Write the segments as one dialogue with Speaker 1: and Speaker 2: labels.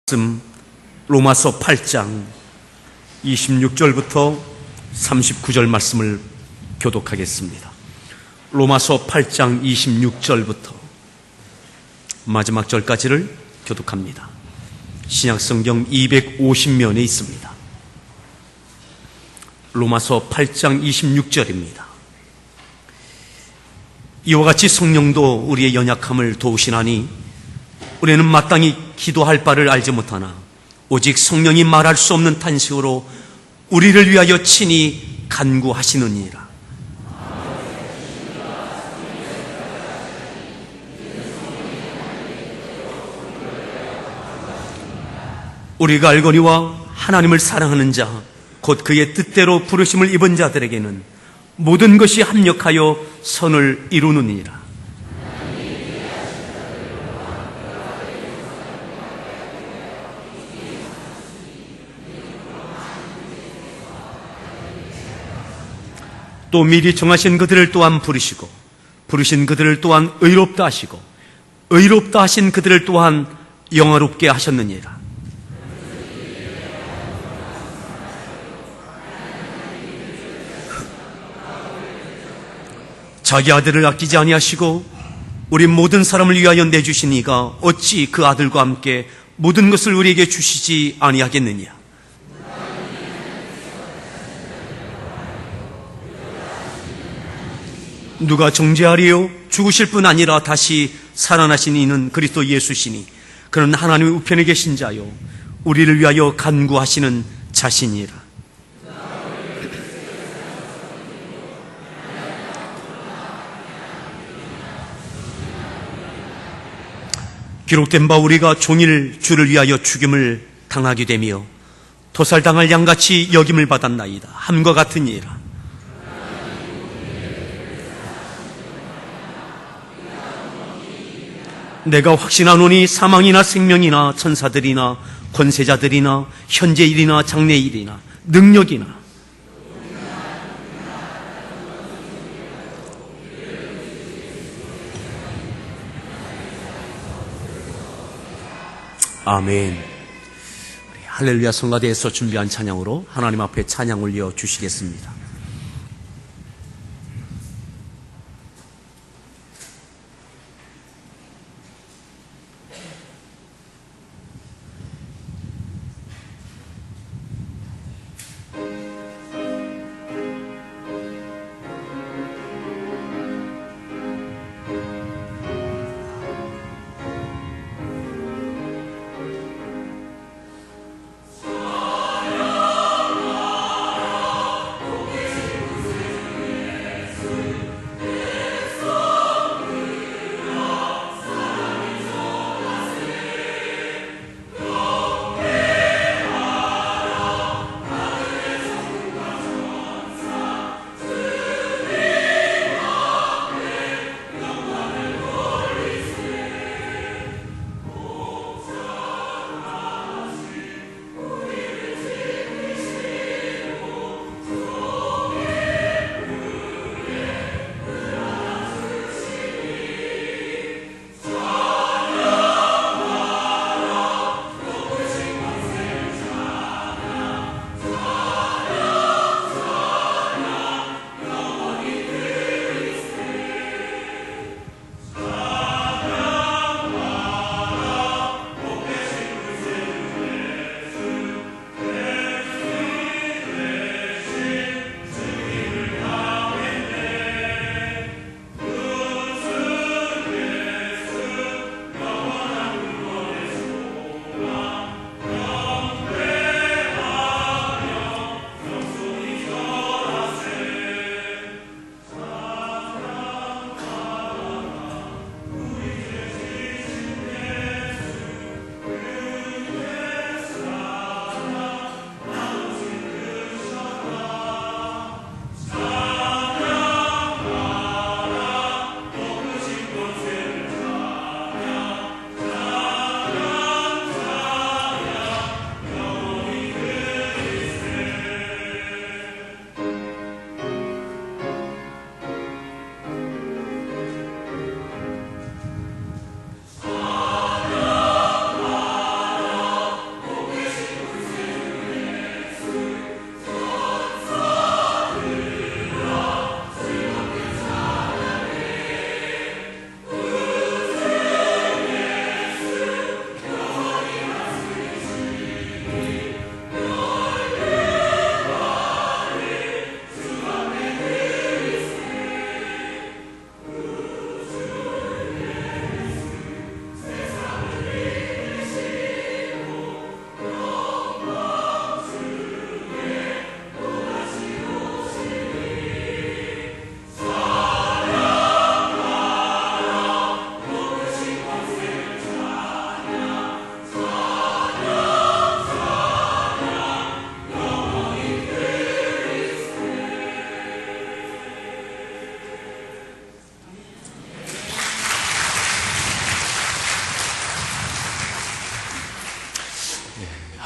Speaker 1: 말씀 로마서 8장 26절부터 39절 말씀을 교독하겠습니다. 로마서 8장 26절부터 마지막 절까지를 교독합니다. 신약성경 250면에 있습니다. 로마서 8장 26절입니다. 이와 같이 성령도 우리의 연약함을 도우시나니 우리는 마땅히 기도할 바를 알지 못하나 오직 성령이 말할 수 없는 탄식으로 우리를 위하여 친히 간구하시느니라. 우리가 알거니와 하나님을 사랑하는 자 곧 그의 뜻대로 부르심을 입은 자들에게는 모든 것이 합력하여 선을 이루느니라. 또 미리 정하신 그들을 또한 부르시고 부르신 그들을 또한 의롭다 하시고 의롭다 하신 그들을 또한 영화롭게 하셨느니라. 자기 아들을 아끼지 아니하시고 우리 모든 사람을 위하여 내주신 이가 어찌 그 아들과 함께 모든 것을 우리에게 주시지 아니하겠느냐. 누가 정죄하리요? 죽으실 뿐 아니라 다시 살아나신 이는 그리스도 예수시니 그는 하나님의 우편에 계신 자요 우리를 위하여 간구하시는 자신이라. 기록된 바 우리가 종일 주를 위하여 죽임을 당하게 되며 도살당할 양같이 여김을 받았나이다. 함과 같으니라. 내가 확신하노니 사망이나 생명이나 천사들이나 권세자들이나 현재일이나 장래일이나 능력이나 아멘. 우리 할렐루야 성가대에서 준비한 찬양으로 하나님 앞에 찬양 올려 주시겠습니다.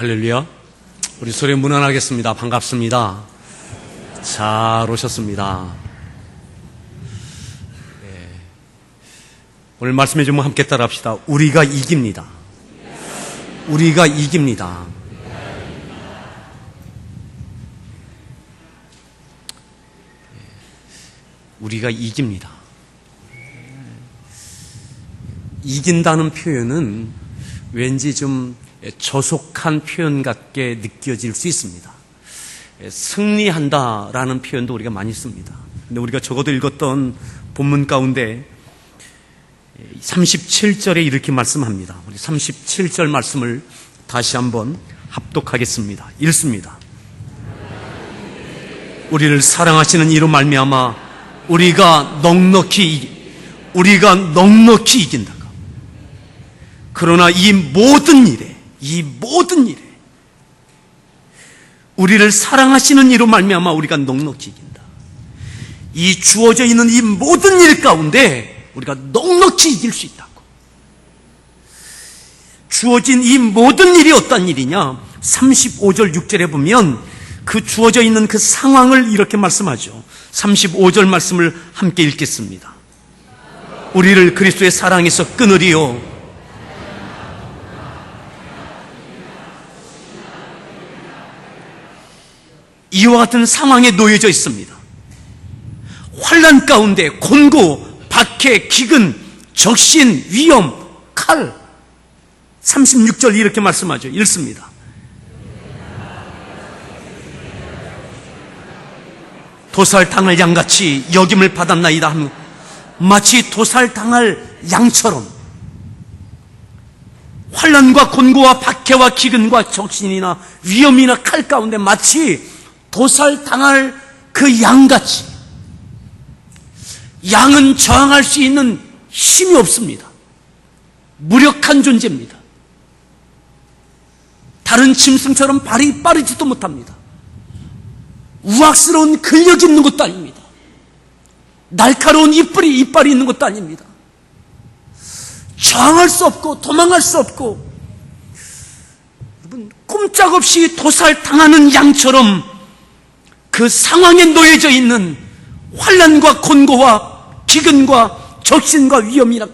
Speaker 1: 할렐루야. 우리 소리 문안하겠습니다. 반갑습니다. 잘 오셨습니다. 오늘 말씀에 좀 함께 따라합시다. 우리가 이깁니다. 우리가 이깁니다. 우리가 이깁니다. 이긴다는 표현은 왠지 좀 저속한 표현 같게 느껴질 수 있습니다. 승리한다라는 표현도 우리가 많이 씁니다. 근데 우리가 적어도 읽었던 본문 가운데 37절에 이렇게 말씀합니다. 우리 37절 말씀을 다시 한번 합독하겠습니다. 읽습니다. 우리를 사랑하시는 이로 말미암아 우리가 넉넉히 이긴다. 그러나 이 모든 일에 우리를 사랑하시는 이로 말미암아 우리가 넉넉히 이긴다. 이 주어져 있는 이 모든 일 가운데 우리가 넉넉히 이길 수 있다고. 주어진 이 모든 일이 어떤 일이냐? 35절 6절에 보면 그 주어져 있는 그 상황을 이렇게 말씀하죠. 35절 말씀을 함께 읽겠습니다. 우리를 그리스도의 사랑에서 끊으리요. 이와 같은 상황에 놓여져 있습니다. 환난 가운데 곤고, 박해, 기근, 적신, 위험, 칼. 36절 이렇게 말씀하죠. 읽습니다. 도살당할 양같이 여김을 받았나이다 하면 마치 도살당할 양처럼 환난과 곤고와 박해와 기근과 적신이나 위험이나 칼 가운데 마치 도살당할 그 양같이. 양은 저항할 수 있는 힘이 없습니다. 무력한 존재입니다. 다른 짐승처럼 발이 빠르지도 못합니다. 우악스러운 근력이 있는 것도 아닙니다. 날카로운 이빨이 있는 것도 아닙니다. 저항할 수 없고 도망할 수 없고 여러분 꼼짝없이 도살당하는 양처럼 그 상황에 놓여져 있는 환난과 곤고와 기근과 적신과 위험이나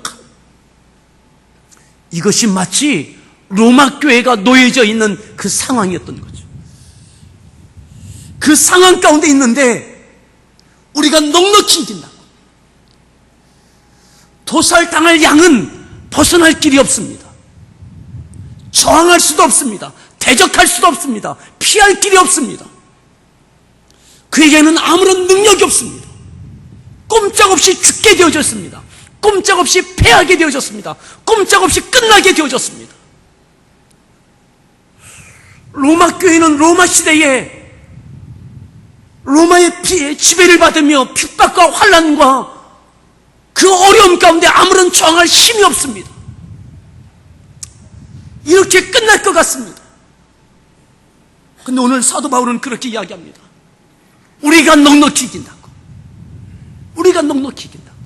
Speaker 1: 이것이 마치 로마 교회가 놓여져 있는 그 상황이었던 거죠. 그 상황 가운데 있는데 우리가 넉넉히 이긴다고. 도살당할 양은 벗어날 길이 없습니다. 저항할 수도 없습니다. 대적할 수도 없습니다. 피할 길이 없습니다. 그에게는 아무런 능력이 없습니다. 꼼짝없이 죽게 되어졌습니다. 꼼짝없이 패하게 되어졌습니다. 꼼짝없이 끝나게 되어졌습니다. 로마 교회는 로마 시대에 로마의 지배를 받으며 핍박과 환난과 그 어려움 가운데 아무런 저항할 힘이 없습니다. 이렇게 끝날 것 같습니다. 근데 오늘 사도 바울은 그렇게 이야기합니다. 우리가 넉넉히 이긴다고. 우리가 넉넉히 이긴다고.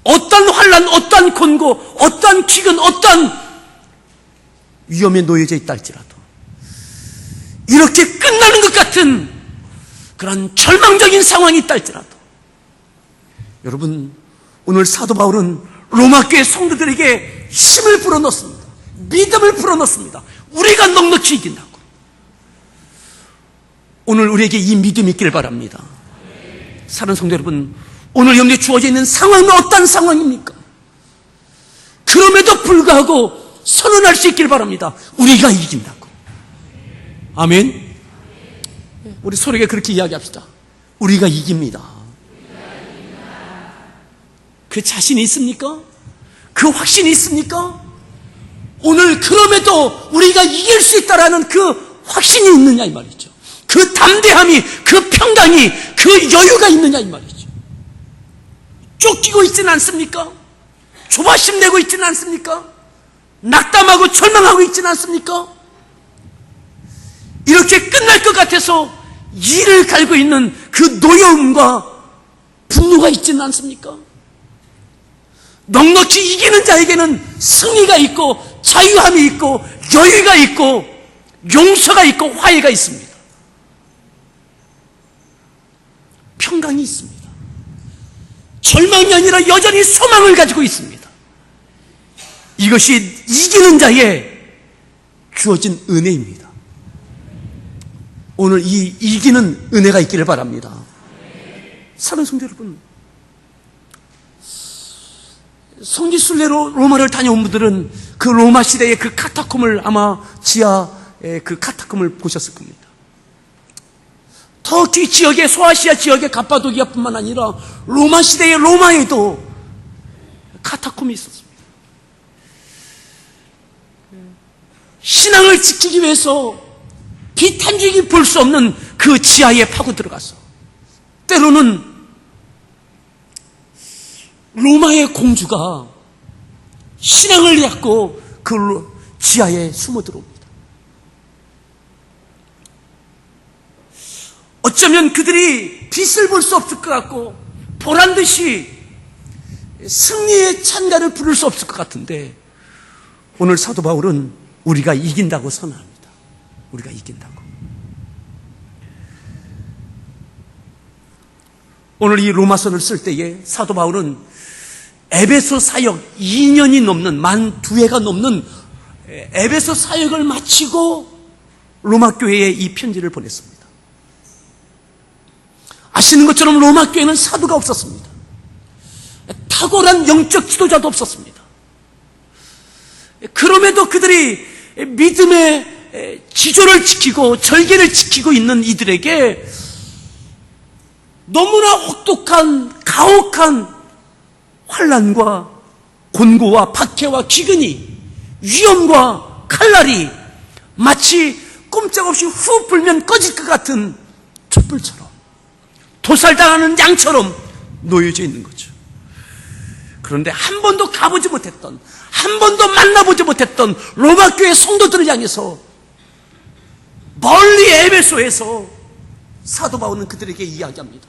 Speaker 1: 어떤 환난, 어떤 곤고, 어떤 기근, 어떤 위험에 놓여져 있다 할지라도 이렇게 끝나는 것 같은 그런 절망적인 상황이 있다 할지라도 여러분 오늘 사도 바울은 로마 교회 성도들에게 힘을 불어넣습니다. 믿음을 불어넣습니다. 우리가 넉넉히 이긴다고. 오늘 우리에게 이 믿음이 있길 바랍니다. 사랑하는 성도 여러분, 오늘 여러분에게 주어져 있는 상황은 어떤 상황입니까? 그럼에도 불구하고 선언할 수 있길 바랍니다. 우리가 이긴다고. 아멘. 우리 서로에게 그렇게 이야기합시다. 우리가 이깁니다. 그 자신이 있습니까? 그 확신이 있습니까? 오늘 그럼에도 우리가 이길 수 있다라는 그 확신이 있느냐 이 말이죠. 그 담대함이, 그 평강이, 그 여유가 있느냐 이 말이죠. 쫓기고 있지는 않습니까? 조바심 내고 있지는 않습니까? 낙담하고 절망하고 있지는 않습니까? 이렇게 끝날 것 같아서 이를 갈고 있는 그 노여움과 분노가 있지는 않습니까? 넉넉히 이기는 자에게는 승리가 있고 자유함이 있고 여유가 있고 용서가 있고 화해가 있습니다. 평강이 있습니다. 절망이 아니라 여전히 소망을 가지고 있습니다. 이것이 이기는 자에 주어진 은혜입니다. 오늘 이 이기는 은혜가 있기를 바랍니다. 사랑하는 성도 여러분, 성지순례로 로마를 다녀온 분들은 그 로마 시대의 그 카타콤을 아마 지하의 그 카타콤을 보셨을 겁니다. 터키 지역의 소아시아 지역의 갑바도기아뿐만 아니라 로마 시대의 로마에도 카타콤이 있었습니다. 신앙을 지키기 위해서 빛 한 줄기 볼 수 없는 그 지하에 파고 들어가서 때로는 로마의 공주가 신앙을 갖고 그 지하에 숨어 들어옵니다. 어쩌면 그들이 빛을 볼 수 없을 것 같고 보란 듯이 승리의 찬가를 부를 수 없을 것 같은데 오늘 사도 바울은 우리가 이긴다고 선언합니다. 우리가 이긴다고. 오늘 이 로마서를 쓸 때에 사도 바울은 에베소 사역 2년이 넘는 만 2회가 넘는 에베소 사역을 마치고 로마 교회에 이 편지를 보냈습니다. 아시는 것처럼 로마 교회는 사도가 없었습니다. 탁월한 영적 지도자도 없었습니다. 그럼에도 그들이 믿음의 지조를 지키고 절개를 지키고 있는 이들에게 너무나 혹독한 가혹한 환난과 곤고와 박해와 기근이 위험과 칼날이 마치 꼼짝없이 후 불면 꺼질 것 같은 촛불처럼 도살당하는 양처럼 놓여져 있는 거죠. 그런데 한 번도 가보지 못했던, 한 번도 만나보지 못했던 로마 교회 성도들을 향해서 멀리 에베소에서 사도 바울은 그들에게 이야기합니다.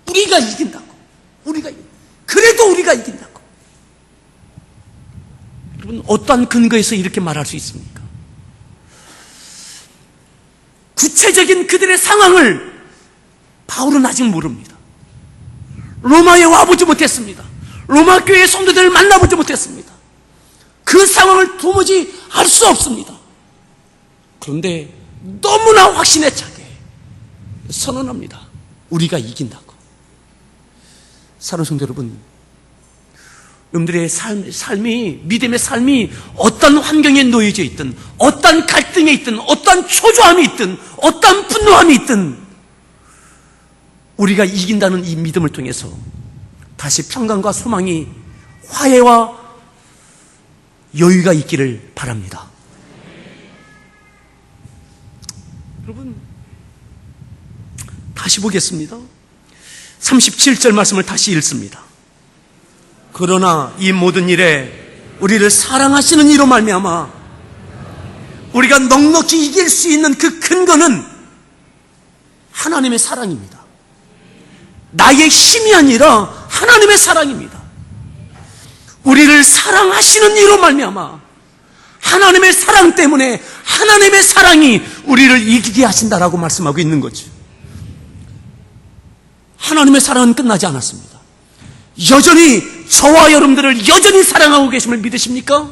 Speaker 1: 우리가 이긴다고. 그래도 우리가 이긴다고. 여러분, 어떠한 근거에서 이렇게 말할 수 있습니까? 구체적인 그들의 상황을 바울은 아직 모릅니다. 로마에 와보지 못했습니다. 로마 교회의 성도들을 만나보지 못했습니다. 그 상황을 도무지 알 수 없습니다. 그런데 너무나 확신에 차게 선언합니다. 우리가 이긴다고. 사랑하는 성도 여러분, 여러분들의 삶이, 믿음의 삶이 어떤 환경에 놓여져 있든, 어떤 갈등에 있든, 어떤 초조함이 있든, 어떤 분노함이 있든, 우리가 이긴다는 이 믿음을 통해서 다시 평강과 소망이, 화해와 여유가 있기를 바랍니다. 여러분, 다시 보겠습니다. 37절 말씀을 다시 읽습니다. 그러나 이 모든 일에 우리를 사랑하시는 이로 말미암아 우리가 넉넉히 이길 수 있는 그 근거는 하나님의 사랑입니다. 나의 힘이 아니라 하나님의 사랑입니다. 우리를 사랑하시는 이로 말미암아 하나님의 사랑 때문에 하나님의 사랑이 우리를 이기게 하신다라고 말씀하고 있는 거죠. 하나님의 사랑은 끝나지 않았습니다. 여전히 저와 여러분들을 여전히 사랑하고 계심을 믿으십니까?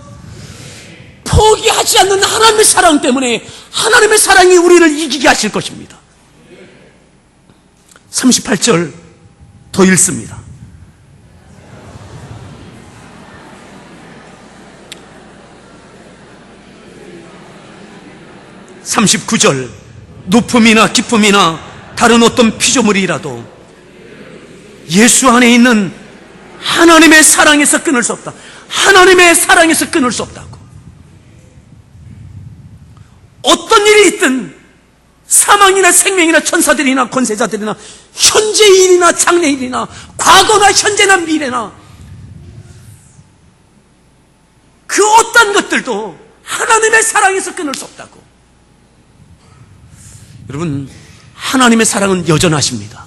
Speaker 1: 포기하지 않는 하나님의 사랑 때문에 하나님의 사랑이 우리를 이기게 하실 것입니다. 38절 더 읽습니다. (39절) 높음이나 기쁨이나 다른 어떤 피조물이라도 예수 안에 있는 하나님의 사랑에서 끊을 수 없다. 하나님의 사랑에서 끊을 수 없다고. 어떤 일이 있든 사망이나 생명이나 천사들이나 권세자들이나 현재일이나 장래일이나 과거나 현재나 미래나 그 어떤 것들도 하나님의 사랑에서 끊을 수 없다고. 여러분, 하나님의 사랑은 여전하십니다.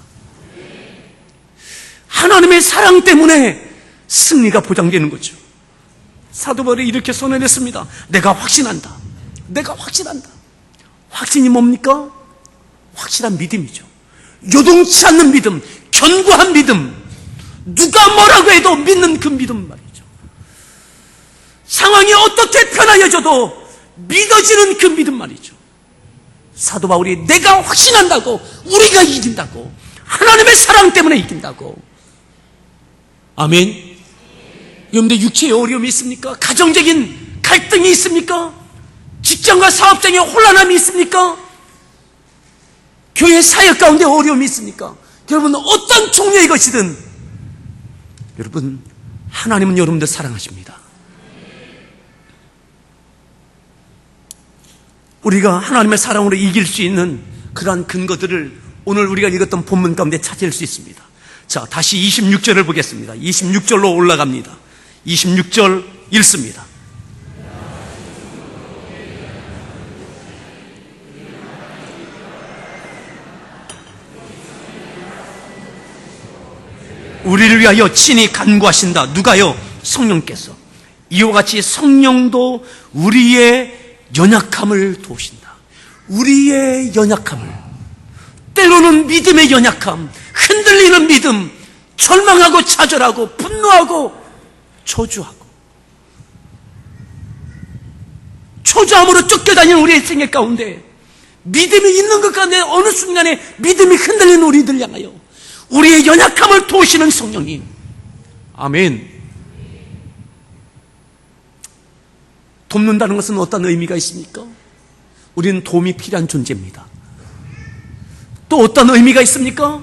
Speaker 1: 하나님의 사랑 때문에 승리가 보장되는 거죠. 사도 바울이 이렇게 선언했습니다. 내가 확신한다. 내가 확신한다. 확신이 뭡니까? 확실한 믿음이죠. 요동치 않는 믿음, 견고한 믿음, 누가 뭐라고 해도 믿는 그 믿음 말이죠. 상황이 어떻게 변하여져도 믿어지는 그 믿음 말이죠. 사도 바울이 내가 확신한다고, 우리가 이긴다고, 하나님의 사랑 때문에 이긴다고. 아멘. 여러분들 육체에 어려움이 있습니까? 가정적인 갈등이 있습니까? 직장과 사업장에 혼란함이 있습니까? 교회 사역 가운데 어려움이 있습니까? 여러분 어떤 종류의 것이든 여러분 하나님은 여러분들 사랑하십니다. 우리가 하나님의 사랑으로 이길 수 있는 그러한 근거들을 오늘 우리가 읽었던 본문 가운데 찾을 수 있습니다. 자, 다시 26절을 보겠습니다. 26절로 올라갑니다. 26절 읽습니다. 우리를 위하여 친히 간구하신다. 누가요? 성령께서. 이와 같이 성령도 우리의 연약함을 도우신다. 우리의 연약함을, 때로는 믿음의 연약함, 흔들리는 믿음, 절망하고 좌절하고 분노하고 저주하고 초조함으로 쫓겨다니는 우리의 생애 가운데 믿음이 있는 것 가운데 어느 순간에 믿음이 흔들리는 우리들 향하여 우리의 연약함을 도우시는 성령님. 아멘. 돕는다는 것은 어떤 의미가 있습니까? 우리는 도움이 필요한 존재입니다. 또 어떤 의미가 있습니까?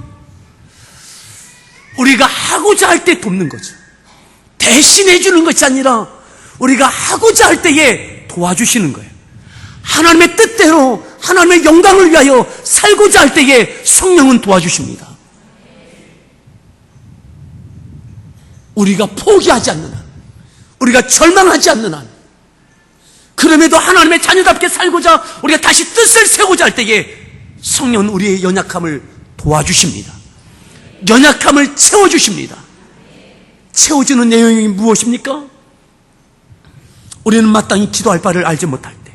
Speaker 1: 우리가 하고자 할 때 돕는 거죠. 대신해 주는 것이 아니라 우리가 하고자 할 때에 도와주시는 거예요. 하나님의 뜻대로 하나님의 영광을 위하여 살고자 할 때에 성령은 도와주십니다. 우리가 포기하지 않는 한, 우리가 절망하지 않는 한, 그럼에도 하나님의 자녀답게 살고자 우리가 다시 뜻을 세우고자 할 때에 성령은 우리의 연약함을 도와주십니다. 연약함을 채워주십니다. 채워주는 내용이 무엇입니까? 우리는 마땅히 기도할 바를 알지 못할 때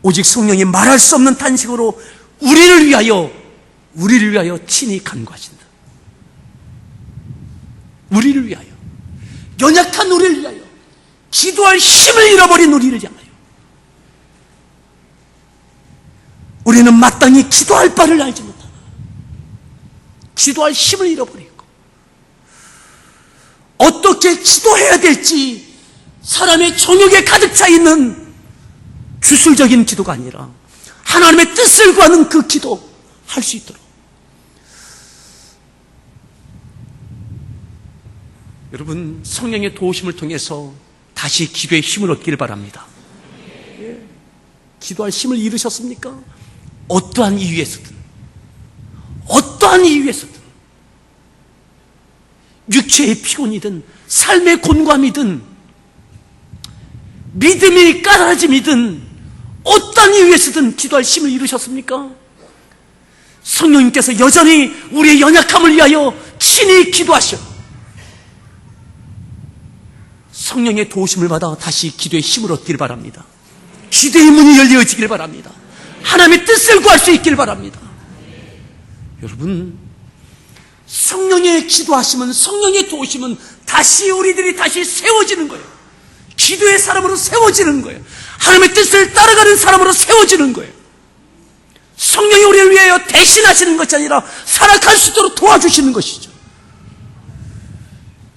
Speaker 1: 오직 성령이 말할 수 없는 탄식으로 우리를 위하여 친히 간구하신다. 우리를 위하여, 연약한 우리를 위하여, 기도할 힘을 잃어버린 우리를 향하여 우리는 마땅히 기도할 바를 알지 못하나 기도할 힘을 잃어버리고 어떻게 기도해야 될지 사람의 정욕에 가득 차 있는 주술적인 기도가 아니라 하나님의 뜻을 구하는 그 기도 할 수 있도록 여러분 성령의 도우심을 통해서 다시 기도의 힘을 얻기를 바랍니다. 기도할 힘을 잃으셨습니까? 어떠한 이유에서든 육체의 피곤이든 삶의 곤고함이든 믿음이 까다로움이든 어떠한 이유에서든 기도할 힘을 잃으셨습니까? 성령님께서 여전히 우리의 연약함을 위하여 친히 기도하셔 성령의 도우심을 받아 다시 기도의 힘을 얻기를 바랍니다. 기도의 문이 열려지길 바랍니다. 하나님의 뜻을 구할 수 있길 바랍니다. 여러분 성령의 기도하시면 성령의 도우심은 다시 우리들이 다시 세워지는 거예요. 기도의 사람으로 세워지는 거예요. 하나님의 뜻을 따라가는 사람으로 세워지는 거예요. 성령이 우리를 위하여 대신하시는 것이 아니라 살아갈 수 있도록 도와주시는 것이죠.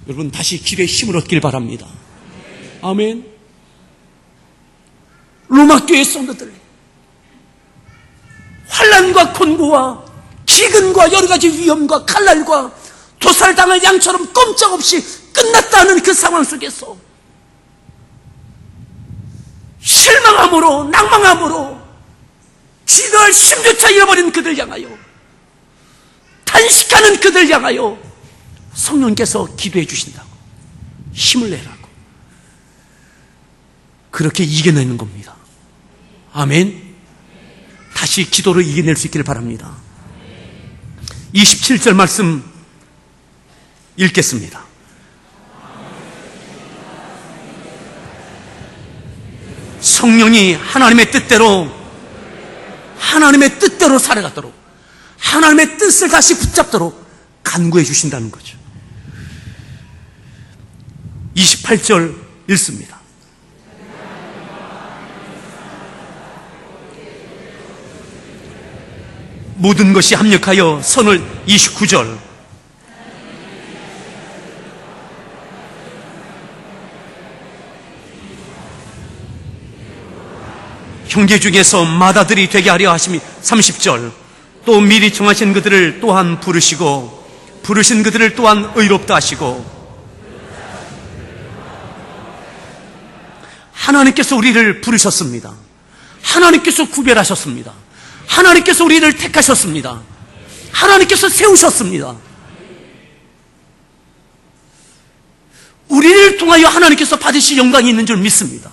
Speaker 1: 여러분 다시 기도의 힘을 얻길 바랍니다. 아멘. 로마교회 성도들 환난과 곤고와 기근과 여러가지 위험과 칼날과 도살당할 양처럼 꼼짝없이 끝났다는 그 상황 속에서 실망함으로 낭망함으로 기도할 힘조차 잃어버린 그들 향하여 탄식하는 그들 향하여 성령께서 기도해 주신다고 힘을 내라고 그렇게 이겨내는 겁니다. 아멘. 다시 기도로 이겨낼 수 있기를 바랍니다. 27절 말씀 읽겠습니다. 성령이 하나님의 뜻대로 하나님의 뜻대로 살아가도록, 하나님의 뜻을 다시 붙잡도록 간구해 주신다는 거죠. 28절 읽습니다. 모든 것이 합력하여 선을, 29절, 형제 중에서 맏아들이 되게 하려 하심이, 30절, 또 미리 정하신 그들을 또한 부르시고 부르신 그들을 또한 의롭다 하시고. 하나님께서 우리를 부르셨습니다. 하나님께서 구별하셨습니다. 하나님께서 우리를 택하셨습니다. 하나님께서 세우셨습니다. 우리를 통하여 하나님께서 받으실 영광이 있는 줄 믿습니다.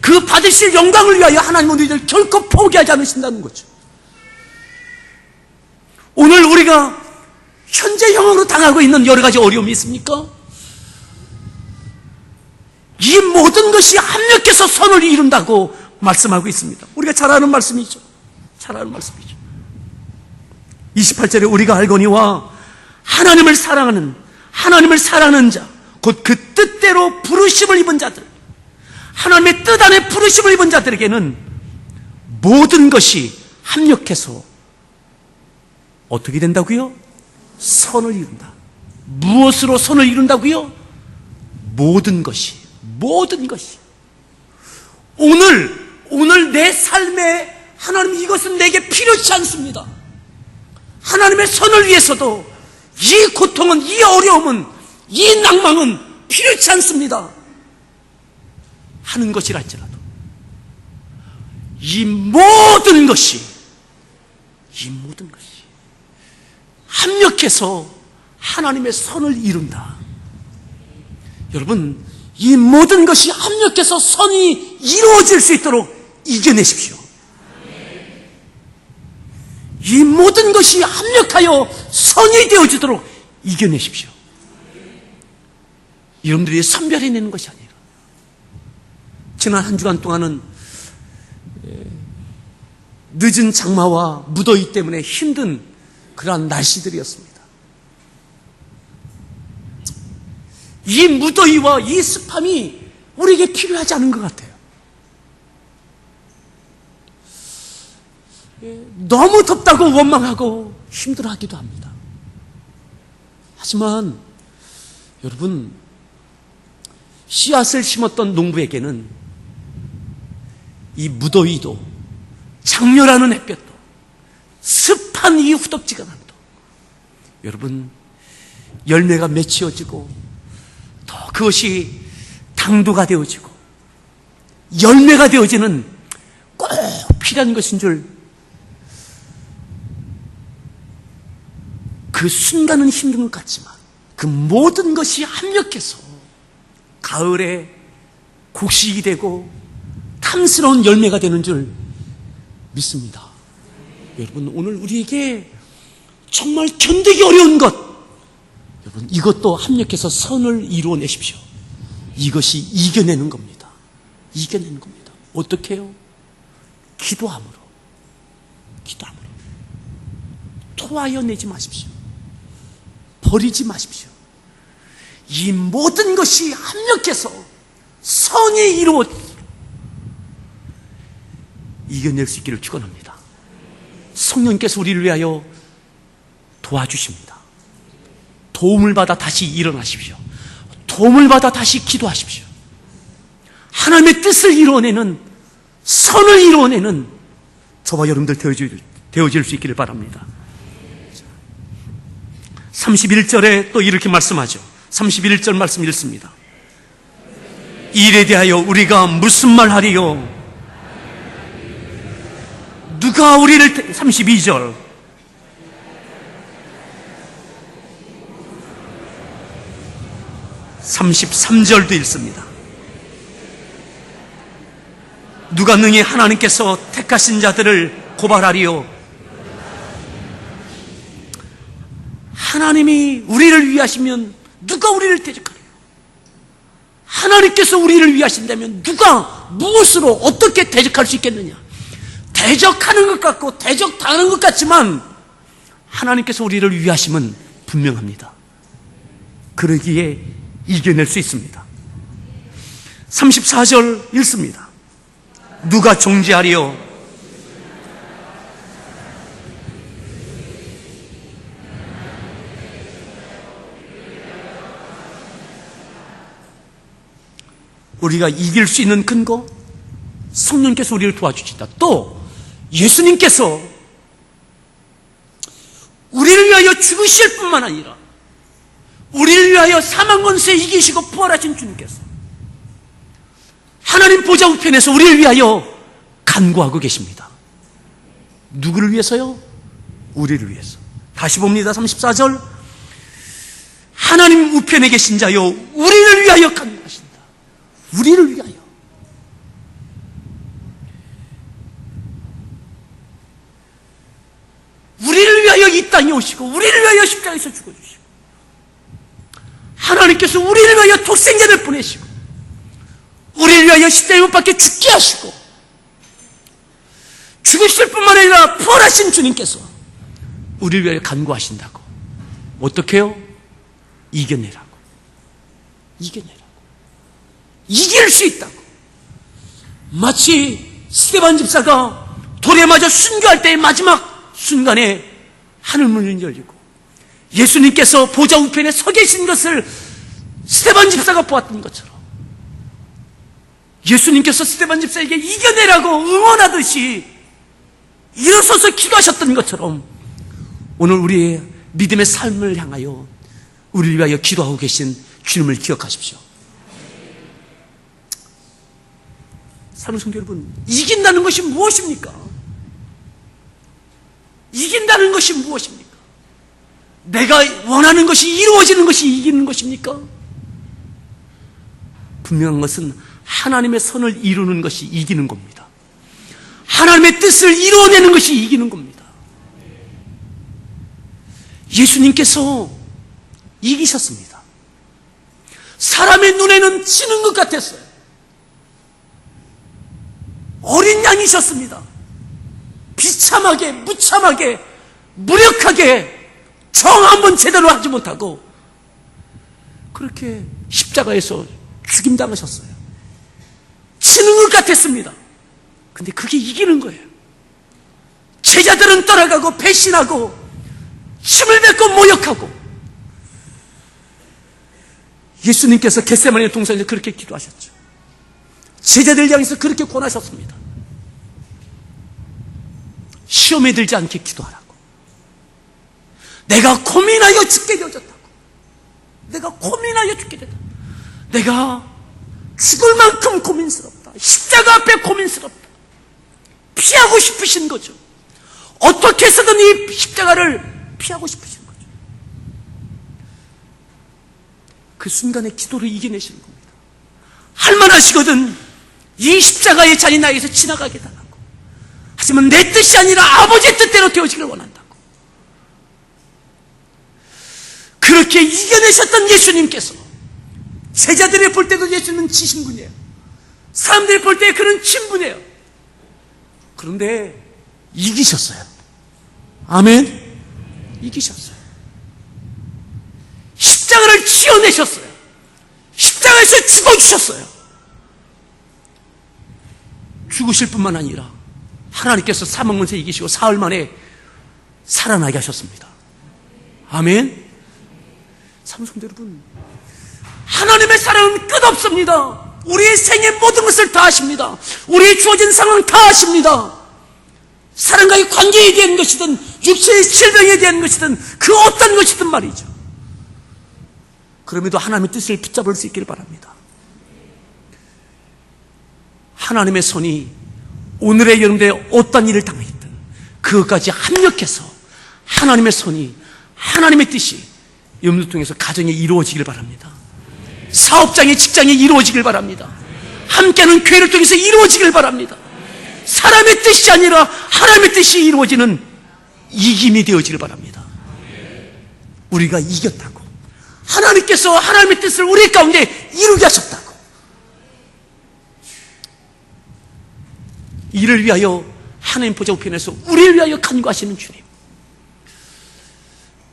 Speaker 1: 그 받으실 영광을 위하여 하나님은 우리를 결코 포기하지 않으신다는 거죠. 오늘 우리가 현재형으로 당하고 있는 여러 가지 어려움이 있습니까? 이 모든 것이 합력해서 선을 이룬다고 말씀하고 있습니다. 우리가 잘 아는 말씀이죠. 잘 아는 말씀이죠. 28절에 우리가 알거니와 하나님을 사랑하는 자, 곧 그 뜻대로 부르심을 입은 자들, 하나님의 뜻 안에 부르심을 입은 자들에게는 모든 것이 합력해서 어떻게 된다고요? 선을 이룬다. 무엇으로 선을 이룬다고요? 모든 것이. 오늘 내 삶에 하나님, 이것은 내게 필요치 않습니다. 하나님의 선을 위해서도 이 고통은, 이 어려움은, 이 낭망은 필요치 않습니다 하는 것이라 할지라도 이 모든 것이 합력해서 하나님의 선을 이룬다. 여러분, 이 모든 것이 합력해서 선이 이루어질 수 있도록 이겨내십시오. 이 모든 것이 합력하여 선이 되어지도록 이겨내십시오. 여러분들이 선별해내는 것이 아니라, 지난 한 주간 동안은 늦은 장마와 무더위 때문에 힘든 그러한 날씨들이었습니다. 이 무더위와 이 습함이 우리에게 필요하지 않은 것 같아요. 너무 덥다고 원망하고 힘들어하기도 합니다. 하지만 여러분, 씨앗을 심었던 농부에게는 이 무더위도, 장렬하는 햇볕도, 습한 이 후덥지근함도, 여러분, 열매가 맺혀지고 또 그것이 당도가 되어지고 열매가 되어지는 꼭 필요한 것인 줄, 그 순간은 힘든 것 같지만 그 모든 것이 합력해서 가을에 곡식이 되고 탐스러운 열매가 되는 줄 믿습니다. 여러분, 오늘 우리에게 정말 견디기 어려운 것, 여러분, 이것도 합력해서 선을 이루어내십시오. 이것이 이겨내는 겁니다. 이겨내는 겁니다. 어떻게 해요? 기도함으로. 토하여 내지 마십시오. 버리지 마십시오. 이 모든 것이 합력해서 선이 이루어 이겨낼 수 있기를 축원합니다. 성령께서 우리를 위하여 도와주십니다. 도움을 받아 다시 일어나십시오. 도움을 받아 다시 기도하십시오. 하나님의 뜻을 이루어내는, 선을 이루어내는 저와 여러분들 되어질 수 있기를 바랍니다. 31절에 또 이렇게 말씀하죠. 31절 말씀 읽습니다. 일에 대하여 우리가 무슨 말 하리요? 누가 우리를 32절, (33절도) 읽습니다. 누가 능히 하나님께서 택하신 자들을 고발하리요? 하나님이 우리를 위하시면 누가 우리를 대적하리요? 하나님께서 우리를 위하신다면 누가 무엇으로 어떻게 대적할 수 있겠느냐? 대적하는 것 같고 대적당하는 것 같지만 하나님께서 우리를 위하심은 분명합니다. 그러기에 이겨낼 수 있습니다. 34절 읽습니다. 누가 정죄하리요? 우리가 이길 수 있는 근거, 성령께서 우리를 도와주신다. 또 예수님께서 우리를 위하여 죽으실 뿐만 아니라 우리를 위하여 사망 권세 이기시고 부활하신 주님께서 하나님 보좌 우편에서 우리를 위하여 간구하고 계십니다. 누구를 위해서요? 우리를 위해서. 다시 봅니다. 34절. 하나님 우편에 계신 자여 우리를 위하여 간구하신다. 우리를 위하여. 우리를 위하여 이 땅에 오시고 우리를 위하여 십자가에서 죽어주시고 하나님께서 우리를 위하여 독생자를 보내시고 우리를 위하여 십자가에 못 박혀 죽게 하시고 죽으실 뿐만 아니라 부활하신 주님께서 우리를 위하여 간구하신다고. 어떻게 해요? 이겨내라고. 이겨내라고. 이길 수 있다고. 마치 스데반 집사가 돌에 맞아 순교할 때의 마지막 순간에 하늘문이 열리고 예수님께서 보좌 우편에 서 계신 것을 스데반 집사가 보았던 것처럼 예수님께서 스데반 집사에게 이겨내라고 응원하듯이 일어서서 기도하셨던 것처럼 오늘 우리의 믿음의 삶을 향하여 우리를 위하여 기도하고 계신 주님을 기억하십시오. 사랑하는 성도 여러분, 이긴다는 것이 무엇입니까? 이긴다는 것이 무엇입니까? 내가 원하는 것이 이루어지는 것이 이기는 것입니까? 분명한 것은 하나님의 선을 이루는 것이 이기는 겁니다. 하나님의 뜻을 이루어내는 것이 이기는 겁니다. 예수님께서 이기셨습니다. 사람의 눈에는 지는 것 같았어요. 어린 양이셨습니다. 비참하게, 무참하게, 무력하게 정 한번 제대로 하지 못하고 그렇게 십자가에서 죽임당하셨어요. 치는 것 같았습니다. 근데 그게 이기는 거예요. 제자들은 떠나가고 배신하고 힘을 뱉고 모욕하고 예수님께서 겟세마네 동산에서 그렇게 기도하셨죠. 제자들 향해서 그렇게 권하셨습니다. 시험에 들지 않게 기도하라고. 내가 고민하여 죽게 되어졌다고. 내가 고민하여 죽게 되었다. 내가 죽을 만큼 고민스럽다. 십자가 앞에 고민스럽다. 피하고 싶으신 거죠. 어떻게 해서든 이 십자가를 피하고 싶으신 거죠. 그 순간에 기도를 이겨내시는 겁니다. 할만하시거든 이 십자가의 잔이 나에게서 지나가게 달라고. 하지만 내 뜻이 아니라 아버지의 뜻대로 되어지기를 원한다고. 그렇게 이겨내셨던 예수님께서 제자들이 볼 때도 예수님은 지신 분이에요. 사람들이 볼 때 그는 친분이에요. 그런데 이기셨어요. 아멘. 이기셨어요. 십자가를 지어내셨어요. 십자가에서 죽어주셨어요. 죽으실 뿐만 아니라 하나님께서 사망문세 이기시고 사흘 만에 살아나게 하셨습니다. 아멘. 사랑성도 여러분, 하나님의 사랑은 끝없습니다. 우리의 생의 모든 것을 다 아십니다. 우리의 주어진 상황 다 아십니다. 사람과의 관계에 대한 것이든 육체의 질병에 대한 것이든 그 어떤 것이든 말이죠. 그럼에도 하나님의 뜻을 붙잡을 수 있기를 바랍니다. 하나님의 손이 오늘의 여러분들의 어떤 일을 당했든 그것까지 합력해서 하나님의 손이, 하나님의 뜻이 여러분들 통해서 가정에 이루어지길 바랍니다. 사업장의 직장에 이루어지길 바랍니다. 함께하는 교회를 통해서 이루어지길 바랍니다. 사람의 뜻이 아니라 하나님의 뜻이 이루어지는 이김이 되어지길 바랍니다. 우리가 이겼다고, 하나님께서 하나님의 뜻을 우리 가운데 이루게 하셨다고, 이를 위하여 하나님 보좌 우편에서 우리를 위하여 간구하시는 주님,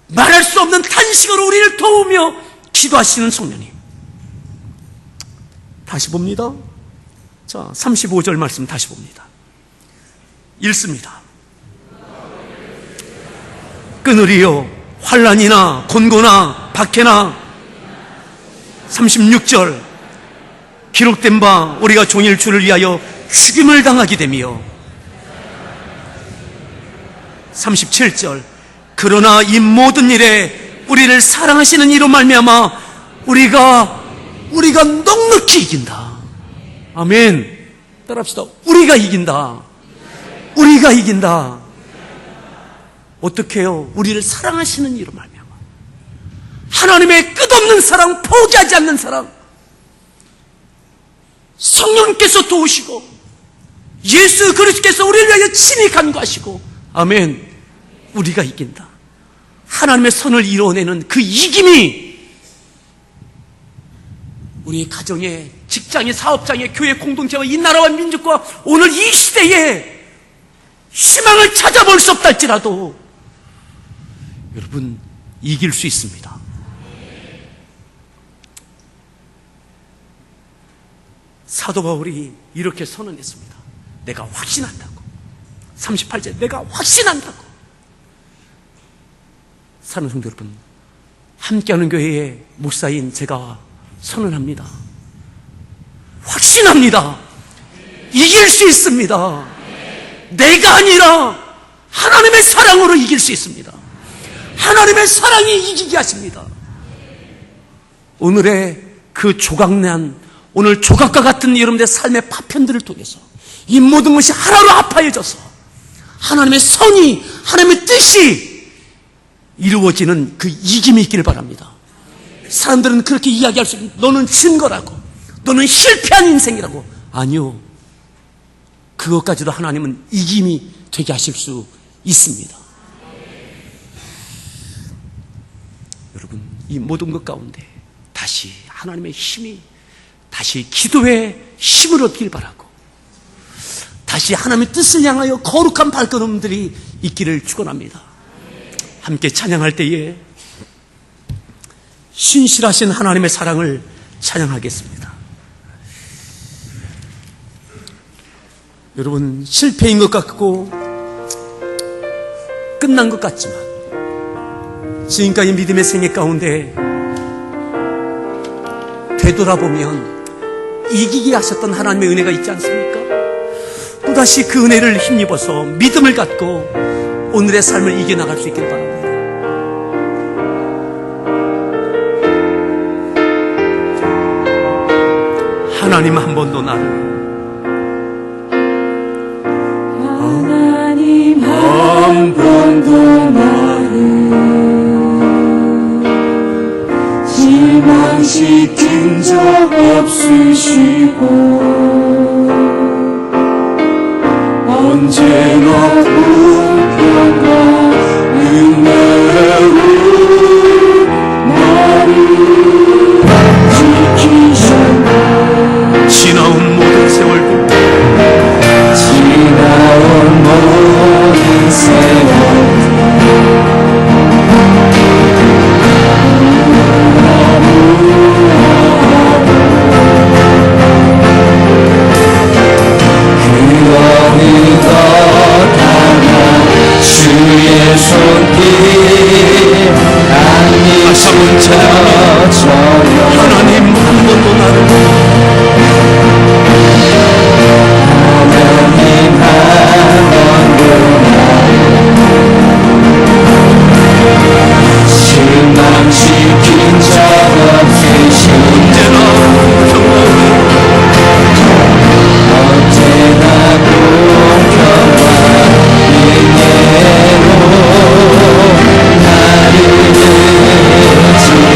Speaker 1: 말할 수 없는 탄식으로 우리를 도우며 기도하시는 성령님. 다시 봅니다. 자, 35절 말씀 다시 봅니다. 읽습니다. 끊으리요 환난이나 곤고나 박해나. 36절 기록된 바 우리가 종일 주를 위하여 죽임을 당하게 되며. 37절 그러나 이 모든 일에 우리를 사랑하시는 이로 말미암아 우리가 넉넉히 이긴다. 아멘. 따라합시다. 우리가 이긴다. 우리가 이긴다. 어떻게 해요? 우리를 사랑하시는 이로 말미암아. 하나님의 끝없는 사랑, 포기하지 않는 사랑, 성령께서 도우시고 예수 그리스도께서 우리를 위하여 친히 간구하시고. 아멘. 우리가 이긴다. 하나님의 선을 이루어내는 그 이김이 우리 가정에, 직장에, 사업장에, 교회 공동체와 이 나라와 민족과 오늘 이 시대에 희망을 찾아볼 수 없다 할지라도 여러분 이길 수 있습니다. 사도 바울이 이렇게 선언했습니다. 내가 확신한다고. 38절 내가 확신한다고. 사랑하는 성도 여러분, 함께하는 교회의 목사인 제가 선언합니다. 확신합니다. 이길 수 있습니다. 내가 아니라 하나님의 사랑으로 이길 수 있습니다. 하나님의 사랑이 이기게 하십니다. 오늘의 그 조각난, 오늘 조각과 같은 여러분들의 삶의 파편들을 통해서 이 모든 것이 하나로 합하여져서 하나님의 선이, 하나님의 뜻이 이루어지는 그 이김이 있기를 바랍니다. 사람들은 그렇게 이야기할 수 있는, 너는 증거라고, 너는 실패한 인생이라고. 아니요, 그것까지도 하나님은 이김이 되게 하실 수 있습니다. 여러분, 이 모든 것 가운데 다시 하나님의 힘이, 다시 기도의 힘을 얻길 바라고, 다시 하나님의 뜻을 향하여 거룩한 발걸음들이 있기를 축원합니다. 함께 찬양할 때에 신실하신 하나님의 사랑을 찬양하겠습니다. 여러분, 실패인 것 같고 끝난 것 같지만 지금까지 믿음의 생애 가운데 되돌아보면 이기게 하셨던 하나님의 은혜가 있지 않습니까? 또다시 그 은혜를 힘입어서 믿음을 갖고 오늘의 삶을 이겨나갈 수 있길 바랍니다. 하나님 한 번도 나를,
Speaker 2: 하나님 한 번도 나를 실망시킨 적 없으시고 언제나 공평과 은혜로 나를 지키셨네.
Speaker 1: 지나온 모든 세월도,
Speaker 2: 지나온 모든 세월도 그 어느 떠나간 주의 손길 안리시켜줘요.
Speaker 1: 하나님 한 번도 나를,
Speaker 2: 하나님 한 번도 나를 실망시킨 적 없으시고 언제나 공평한 은혜로 나를 지키시고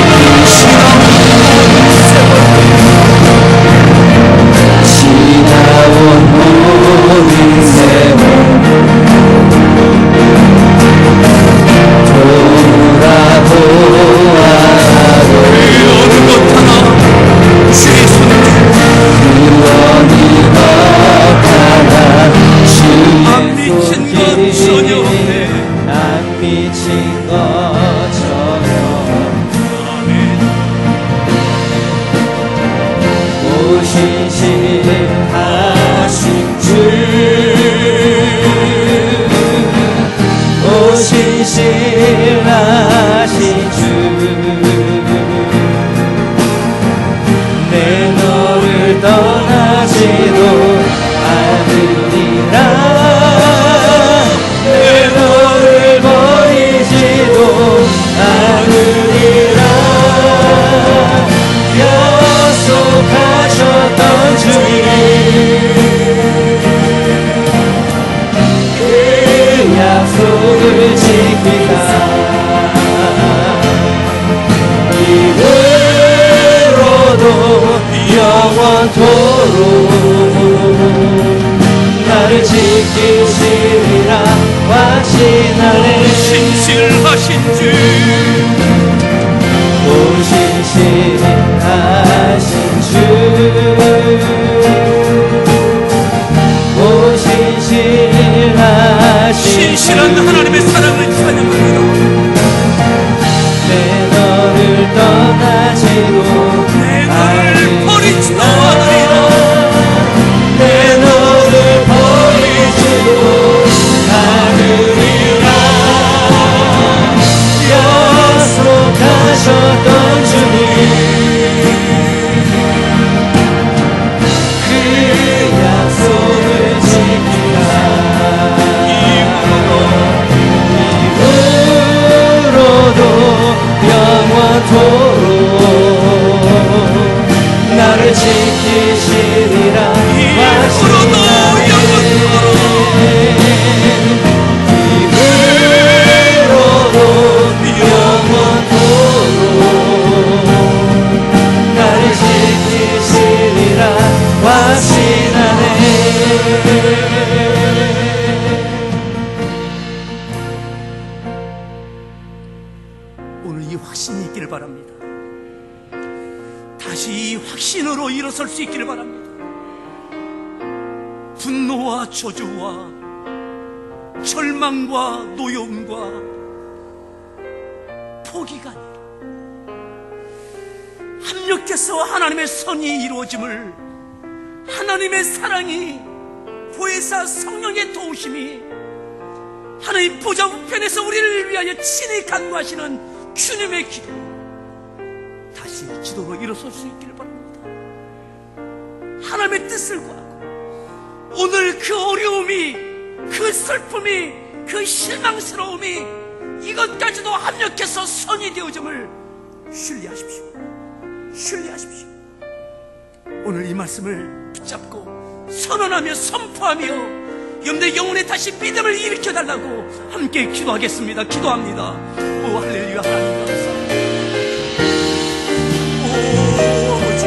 Speaker 2: 영원토록 나를 지키시리라 확신하네.
Speaker 1: 신실하신 주
Speaker 2: 오 신실하신 주 오
Speaker 1: 신실한 하나님의 사랑을 찬양합니다.
Speaker 2: 내 너를 떠나지도
Speaker 1: 내 너를 버리지도 않으리라.
Speaker 2: 내 너를 버리지도 않으리라. 약속하셨던 주님 그 약속을 지키라. 이후로도 영원토록 나를 지키시리라
Speaker 1: 이후로도
Speaker 2: 이후로도 영원토록 나를 지키시리라 확신하네.
Speaker 1: 오늘 이 확신이 있기를 바랍니다. 다시 이 확신으로 일어설 수 있기를 바랍니다. 분노와 저주와 절망과 노여움과 포기가 아니라 합력해서 하나님의 선이 이루어짐을, 하나님의 사랑이, 보혜사 성령의 도우심이 하나님 보좌 우편에서 우리를 위하여 친히 간구하시는 주님의 기도, 다시 기도로 일어설 수 있기를 바랍니다. 하나님의 뜻을 구하고 오늘 그 어려움이, 그 슬픔이, 그 실망스러움이 이것까지도 합력해서 선이 되어짐을 신뢰하십시오. 신뢰하십시오. 오늘 이 말씀을 붙잡고 선언하며 선포하며 여러분의 영혼에 다시 믿음을 일으켜달라고 함께 기도하겠습니다. 기도합니다. 오 할렐루야. 하나님 감사합니다. 오 아버지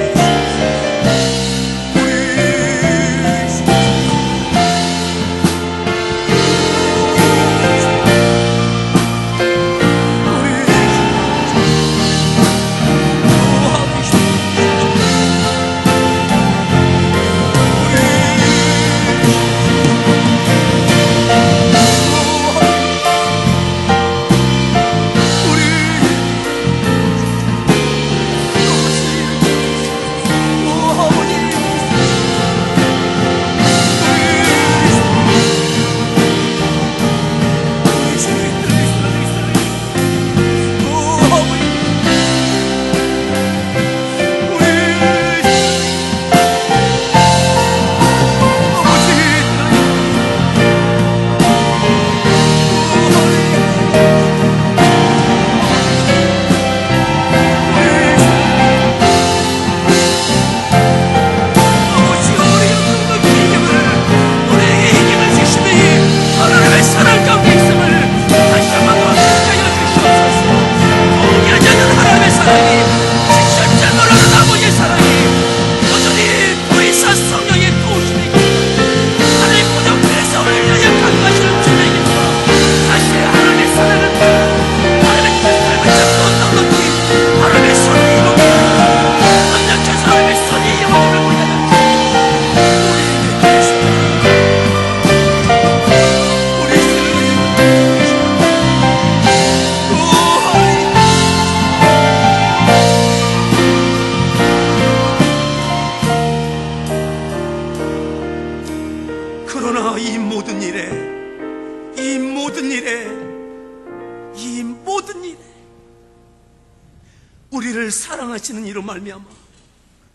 Speaker 1: 우리를 사랑하시는 이로 말미암아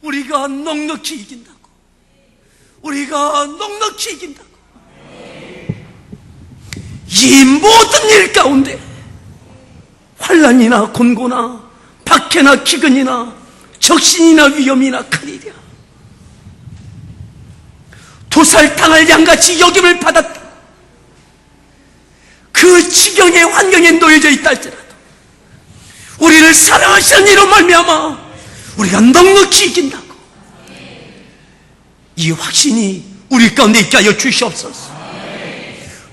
Speaker 1: 우리가 넉넉히 이긴다고, 우리가 넉넉히 이긴다고. 이 모든 일 가운데 환난이나 곤고나 박해나 기근이나 적신이나 위험이나 큰일이야, 도살당할 양같이 여김을 받았다. 그 지경의 환경에 놓여져 있다 할지라도 우리를 사랑하시는 이로 말미암아 우리가 넉넉히 이긴다고. 이 확신이 우리 가운데 있게 하여 주시옵소서.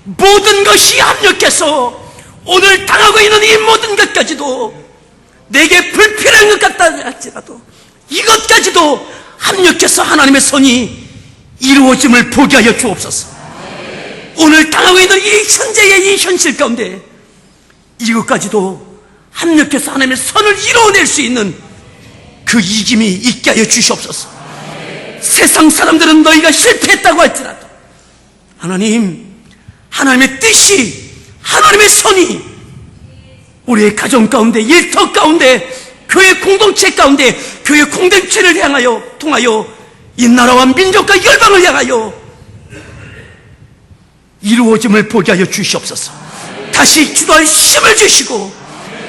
Speaker 1: 모든 것이 합력해서 오늘 당하고 있는 이 모든 것까지도 내게 불필요한 것 같다 할지라도 이것까지도 합력해서 하나님의 손이 이루어짐을 보게 하여 주옵소서. 오늘 당하고 있는 이 현재의 이 현실 가운데 이것까지도 합력해서 하나님의 선을 이루어낼 수 있는 그 이김이 있게 하여 주시옵소서. 세상 사람들은 너희가 실패했다고 할지라도 하나님의 뜻이, 하나님의 선이 우리의 가정 가운데, 일터 가운데, 교회 공동체 가운데, 교회 공동체를 향하여 통하여 이 나라와 민족과 열방을 향하여 이루어짐을 보게 하여 주시옵소서. 다시 기도할 힘을 주시고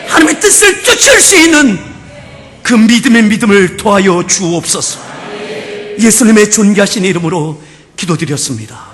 Speaker 1: 하나님의 뜻을 쫓을 수 있는 그 믿음의 믿음을 도하여 주옵소서. 예수님의 존귀하신 이름으로 기도드렸습니다.